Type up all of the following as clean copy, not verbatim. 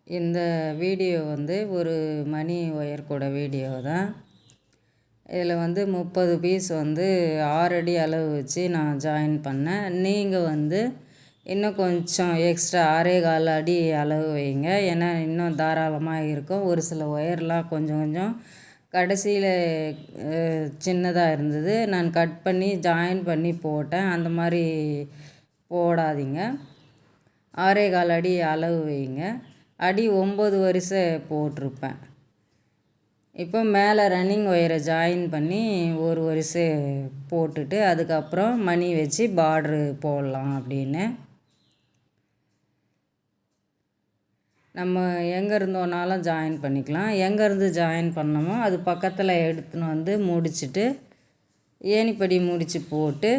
இந்த வீடியோ ஒரு மணி ஒயர் கூட வீடியோ தான். இதில் 30 பீஸ் 6 அடி அளவு வச்சு நான் ஜாயின் பண்ணேன். நீங்கள் இன்னும் கொஞ்சம் எக்ஸ்ட்ரா 6.25 அடி அளவு வைங்க. ஏன்னா இன்னும் தாராளமாக இருக்கும். ஒரு சில ஒயர்லாம் கொஞ்சம் கொஞ்சம் கடைசியில் சின்னதாக இருந்தது. நான் கட் பண்ணி ஜாயின் பண்ணி போட்டேன். அந்த மாதிரி போடாதீங்க. 6.25 அடி அளவு வைங்க. அடி 9 வரிசை போட்டிருப்பேன். இப்போ மேலே ரன்னிங் ஒயரை ஜாயின் பண்ணி ஒரு வரிசை போட்டுட்டு அதுக்கப்புறம் மணி வச்சு பார்ட்ரு போடலாம் அப்படின்னு. நம்ம எங்கே இருந்தோனாலும் ஜாயின் பண்ணிக்கலாம். எங்கேருந்து ஜாயின் பண்ணோமோ அது பக்கத்தில் எடுத்துன்னு முடிச்சுட்டு ஏணிப்படி முடிச்சு போட்டு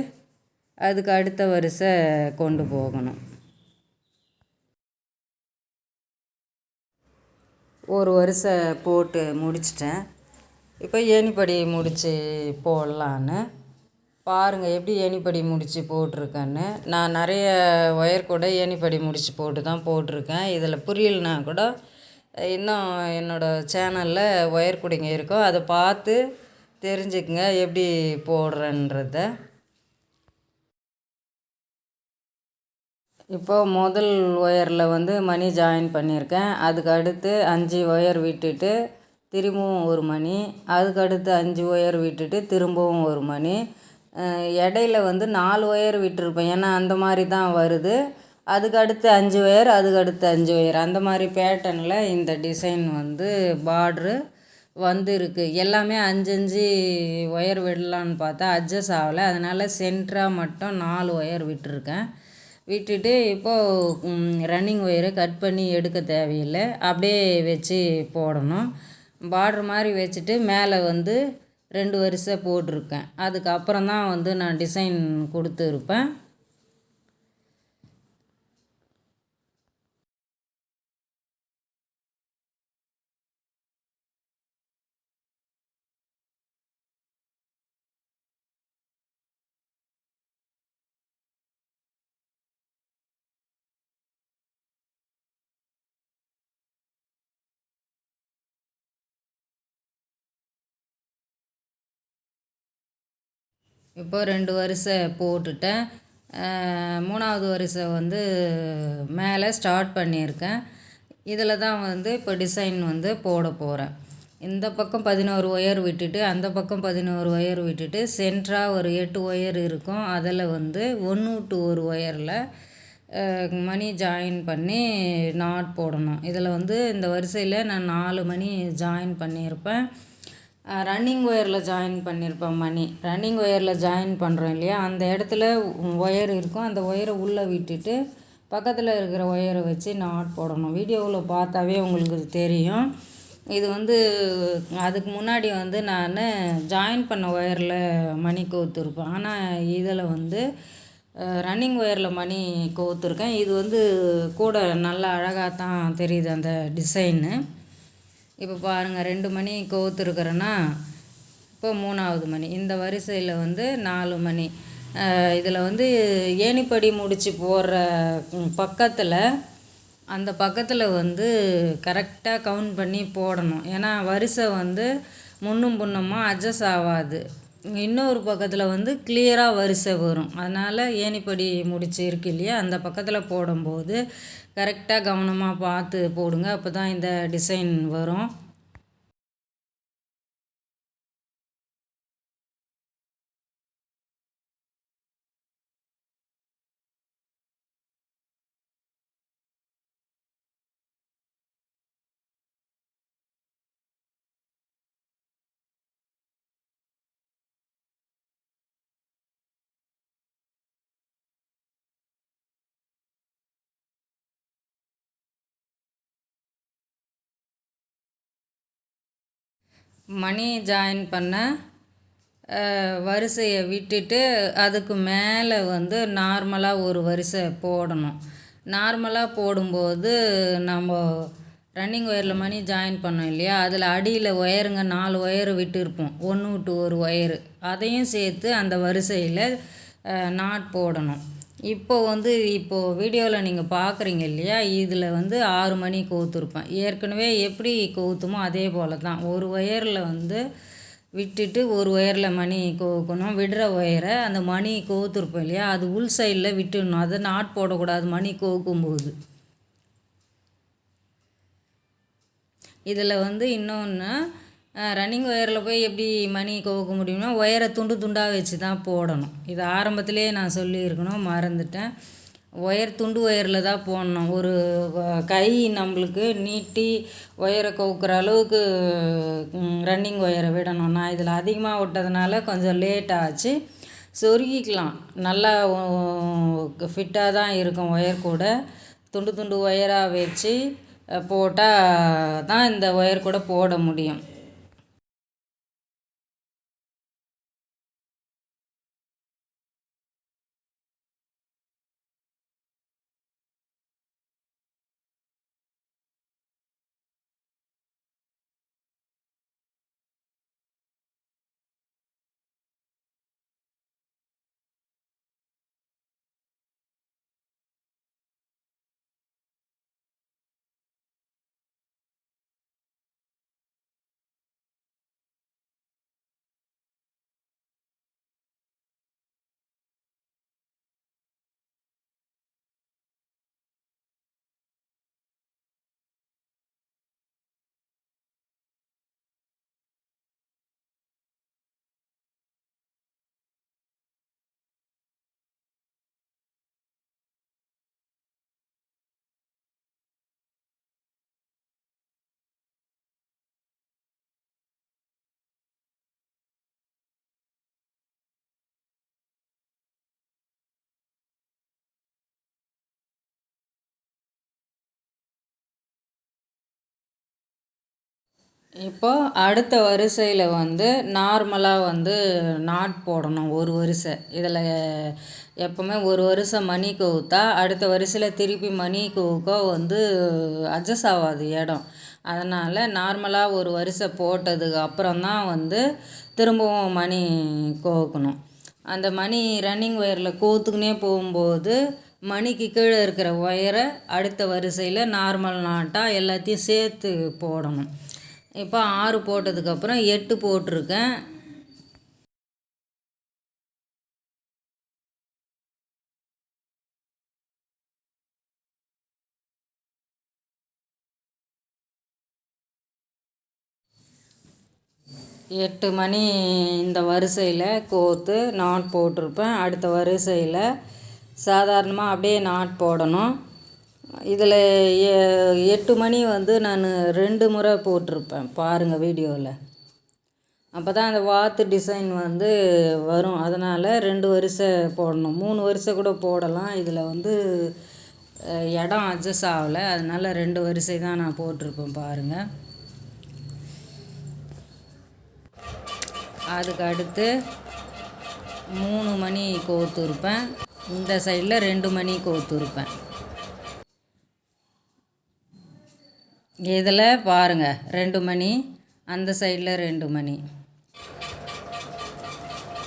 அதுக்கு அடுத்த வரிசை கொண்டு போகணும். ஒரு வரிசை போட்டு முடிச்சிட்டேன். இப்போ ஏணிப்படி முடித்து போடலான்னு பாருங்கள் எப்படி ஏணிப்படி முடித்து போட்டிருக்கேன்னு. நான் நிறைய ஒயர் கூட ஏணிப்படி முடித்து போட்டு தான் போட்டிருக்கேன். இதில் புரியலனா கூட இன்னும் என்னோடய சேனலில் ஒயர் கூடைங்க இருக்கோ அதை பார்த்து தெரிஞ்சுக்குங்க எப்படி போடுறேன்றத. இப்போது முதல் ஒயரில் மணி ஜாயின் பண்ணியிருக்கேன். அதுக்கு அடுத்து 5 ஒயர் விட்டுட்டு திரும்பவும் ஒரு மணி, அதுக்கு அடுத்து 5 ஒயர் விட்டுட்டு திரும்பவும் ஒரு மணி, இடையில 4 ஒயர் விட்டுருப்பேன். ஏன்னா அந்த மாதிரி தான் வருது. அதுக்கு அடுத்து 5 ஒயர், அதுக்கு அடுத்து 5 ஒயர், அந்த மாதிரி பேட்டர்னில் இந்த டிசைன் பார்ட்ரு இருக்குது. எல்லாமே 5 ஒயர் விடலான்னு பார்த்தா அட்ஜஸ்ட் ஆகலை. அதனால் சென்டராக மட்டும் 4 ஒயர் விட்டுருக்கேன். விட்டுட்டு இப்போது ரன்னிங் ஒயரை கட் பண்ணி எடுக்க தேவையில்லை, அப்படியே வச்சு போடணும். பார்ட்ரு மாதிரி வச்சுட்டு மேலே 2 வரிசை போட்டிருக்கேன். அதுக்கப்புறம் தான் நான் டிசைன் கொடுத்துருப்பேன். இப்போ 2 வரிசை போட்டுட்டேன். 3ஆவது வரிசை மேலே ஸ்டார்ட் பண்ணியிருக்கேன். இதில் தான் இப்போ டிசைன் போட போகிறேன். இந்த பக்கம் 11 ஒயர் விட்டுட்டு அந்த பக்கம் 11 ஒயர் விட்டுட்டு சென்டராக ஒரு 8 ஒயர் இருக்கும். அதில் 1 to 1 ஒயரில் மணி ஜாயின் பண்ணி நாட் போடணும். இதில் இந்த வரிசையில் நான் 4 மணி ஜாயின் பண்ணியிருப்பேன். ரன்னிங் ஒயரில் ஜாயின் பண்ணியிருப்பேன் மணி. ரன்னிங் ஒயரில் ஜாயின் பண்ணுறோம் இல்லையா, அந்த இடத்துல ஒயர் இருக்கும். அந்த ஒயரை உள்ளே விட்டுட்டு பக்கத்தில் இருக்கிற ஒயரை வச்சு நாட் போடணும். வீடியோவில் பார்த்தாவே உங்களுக்கு தெரியும். இது அதுக்கு முன்னாடி நான் ஜாயின் பண்ண ஒயரில் மணி கோர்த்துருப்பேன். ஆனால் இதில் ரன்னிங் ஒயரில் மணி கோர்த்துருக்கேன். இது கூட நல்லா அழகாக தான் தெரியுது அந்த டிசைனு. இப்போ பாருங்கள் 2 மணி கோர்த்துருக்குறேன்னா இப்போ 3ஆவது மணி. இந்த வரிசையில் 4 மணி. இதில் ஏணிப்படி முடித்து போடுற பக்கத்தில் அந்த பக்கத்தில் கரெக்டாக கவுண்ட் பண்ணி போடணும். ஏன்னா வரிசை முன்னும் பின்னுமாக அட்ஜஸ்ட் ஆகாது. இன்னொரு பக்கத்தில் கிளியராக வரிசை வரும். அதனால் ஏணிப்படி முடிச்சு இருக்கு இல்லையா, அந்த பக்கத்தில் போடும்போது கரெக்டாக கவனமாக பார்த்து போடுங்க. அப்போ தான் இந்த டிசைன் வரும். மணி ஜாயின் பண்ண வரிசையை விட்டுட்டு அதுக்கு மேலே நார்மலாக ஒரு வரிசை போடணும். நார்மலாக போடும்போது நம்ம ரன்னிங் ஒயரில் மணி ஜாயின் பண்ணோம் இல்லையா, அதில் அடியில் ஒயருங்க 4 ஒயரு விட்டுருப்போம். 1 to 1 ஒயரு, அதையும் சேர்த்து அந்த வரிசையில் நாட் போடணும். இப்போது வீடியோவில் நீங்கள் பார்க்குறீங்க இல்லையா, இதில் 6 மணி கோர்த்துருப்பேன். ஏற்கனவே எப்படி கோர்த்தோமோ அதே போல் தான். ஒரு ஒயரில் விட்டுட்டு ஒரு ஒயரில் மணி கோர்க்கணும். விடுற ஒயரை அந்த மணி கோர்த்துருப்போம் இல்லையா, அது உள் சைடில் விட்டுடணும். அதை நாட் போடக்கூடாது மணி கோர்க்கும்போது. இதில் இன்னொன்று, ரன்னிங் ஒயரில் போய் எப்படி மணி கோர்க்க முடியும்னா, ஒயரை துண்டு துண்டாக வச்சு தான் போடணும். இது ஆரம்பத்திலே நான் சொல்லியிருக்கணும், மறந்துட்டேன். ஒயர் துண்டு ஒயரில் தான் போடணும். ஒரு கை நம்மளுக்கு நீட்டி ஒயரை கோக்குற அளவுக்கு ரன்னிங் ஒயரை விடணும். நான் இதில் அதிகமாக விட்டதுனால கொஞ்சம் லேட் ஆச்சு. சொருகிக்கலாம், நல்லா ஃபிட்டாக தான் இருக்கும். ஒயர் கூட துண்டு துண்டு ஒயராக வச்சு போட்டால் தான் இந்த ஒயர் கூட போட முடியும். இப்போது அடுத்த வரிசையில் நார்மலாக நாட் போடணும். ஒரு வரிசை இதில் எப்போவுமே ஒரு வரிசை மணி கோர்த்தா அடுத்த வரிசையில் திருப்பி மணி கோர்க்க அட்ஜஸ்ட் ஆகாது இடம். அதனால் நார்மலாக ஒரு வரிசை போட்டதுக்கு அப்புறம் தான் திரும்பவும் மணி கோர்க்கணும். அந்த மணி ரன்னிங் ஒயரில் கோர்த்துக்குனே போகும்போது மணிக்கு கீழே இருக்கிற ஒயரை அடுத்த வரிசையில் நார்மல் நாட்டாக எல்லாத்தையும் சேர்த்து போடணும். இப்போ 6 போட்டதுக்கப்புறம் 8 போட்டிருக்கேன். எட்டு மணி இந்த வரிசையில் கோர்த்து நாட் போட்டிருப்பேன். அடுத்த வரிசையில் சாதாரணமாக அப்படியே நாட் போடணும். இதில் 8 மணி நான் 2 முறை போட்டிருப்பேன். பாருங்கள் வீடியோவில். அப்போ தான் அந்த வாத்து டிசைன் வரும். அதனால் 2 வரிசை போடணும். 3 வரிசை கூட போடலாம். இதில் இடம் அட்ஜஸ்ட் ஆகலை, அதனால் 2 வரிசை தான் நான் போட்டிருப்பேன். பாருங்கள். அதுக்கு அடுத்து 3 மணி கோர்த்துருப்பேன். இந்த சைடில் 2 மணி கோர்த்துருப்பேன். இதில் பாருங்கள், 2 மணி, அந்த சைடில் 2 மணி.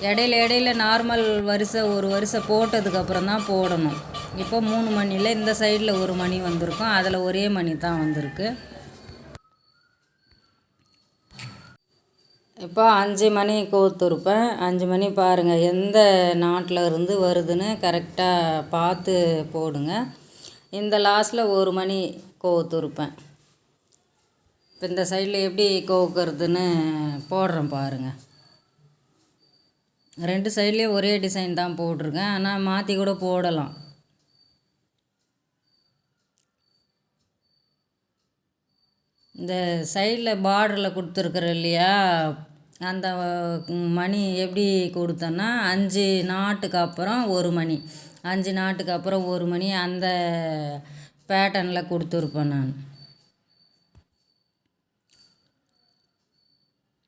இடையில நார்மல் வரிசை ஒரு வரிசை போட்டதுக்கப்புறம் தான் போடணும். இப்போ 3 மணியில் இந்த சைடில் 1 மணி வந்திருக்கும், அதில் ஒரே மணி தான் வந்திருக்கு. இப்போ 5 மணி கோர்த்துருப்பேன். 5 மணி பாருங்கள், எந்த நாட்டில் இருந்து வருதுன்னு கரெக்டாக பார்த்து போடுங்க. இந்த லாஸ்ட்டில் 1 மணி கோர்த்துருப்பேன். இப்போ இந்த சைடில் எப்படி கோர்க்கறதுன்னு போடுறேன் பாருங்கள். 2 சைட்லேயும் ஒரே டிசைன் தான் போட்டிருக்கேன், ஆனால் மாற்றி கூட போடலாம். இந்த சைடில் பார்டரில் கொடுத்துருக்குற இல்லையா, அந்த மணி எப்படி கொடுத்தேன்னா 5 நாட்டுக்கு அப்புறம் 1 மணி, 5 நாட்டுக்கு அப்புறம் 1 மணி, அந்த பேட்டர்னில் கொடுத்துருப்பேன் நான்.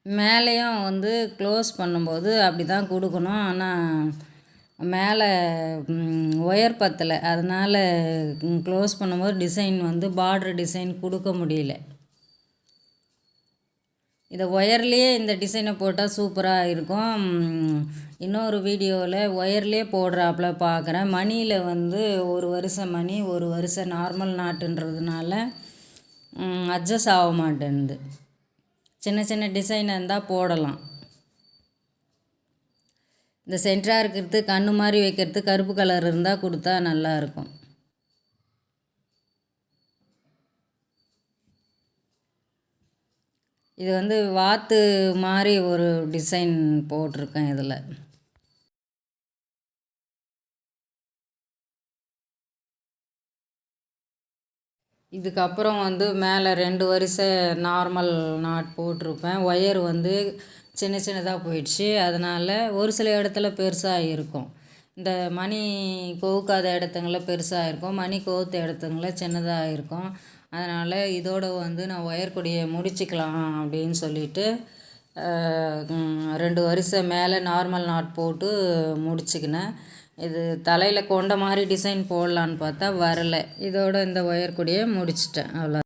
மேலேயும் க்ளோஸ் பண்ணும்போது அப்படி தான் கொடுக்கணும். ஆனால் மேலே ஒயர் பத்தலை, அதனால் க்ளோஸ் பண்ணும்போது டிசைன் பார்டர் டிசைன் கொடுக்க முடியல. இதை ஒயர்லேயே இந்த டிசைனை போட்டால் சூப்பராக இருக்கும். இன்னொரு வீடியோவில் ஒயர்லேயே போடுறாப்புல பார்க்குறேன். மணியில் வந்து ஒரு வரிசை மணி ஒரு வரிசை நார்மல் நாட்டுன்றதுனால அட்ஜஸ்ட் ஆக மாட்டேன்து. சின்ன சின்ன டிசைன் இருந்தால் போடலாம். இந்த சென்டராக இருக்கிறது கண்ணு மாதிரி வைக்கிறது கருப்பு கலர் இருந்தால் கொடுத்தா நல்லாயிருக்கும். இது வந்து வாத்து மாதிரி ஒரு டிசைன் போட்டிருக்கேன் இதில். இதுக்கப்புறம் வந்து மேலே 2 வரிசை நார்மல் நாட் போட்டிருப்பேன். ஒயர் வந்து சின்ன சின்னதாக போயிடுச்சு. அதனால் ஒரு சில இடத்துல பெருசாக இருக்கும். இந்த மணி கோவுக்காத இடத்துங்கள பெருசாக இருக்கும், மணி கோவுத்த இடத்துங்கள சின்னதாக இருக்கும். அதனால் இதோடு வந்து நான் ஒயர் கொடியை முடிச்சுக்கலாம் அப்படின்னு சொல்லிட்டு 2 வரிசை மேலே நார்மல் நாட் போட்டு முடிச்சுக்கினேன். இது தலையில் கொண்ட மாதிரி டிசைன் போடலான்னு பார்த்தா வரலை. இதோட இந்த ஒயர் கொடியை முடிச்சிட்டேன். அவ்வளோ.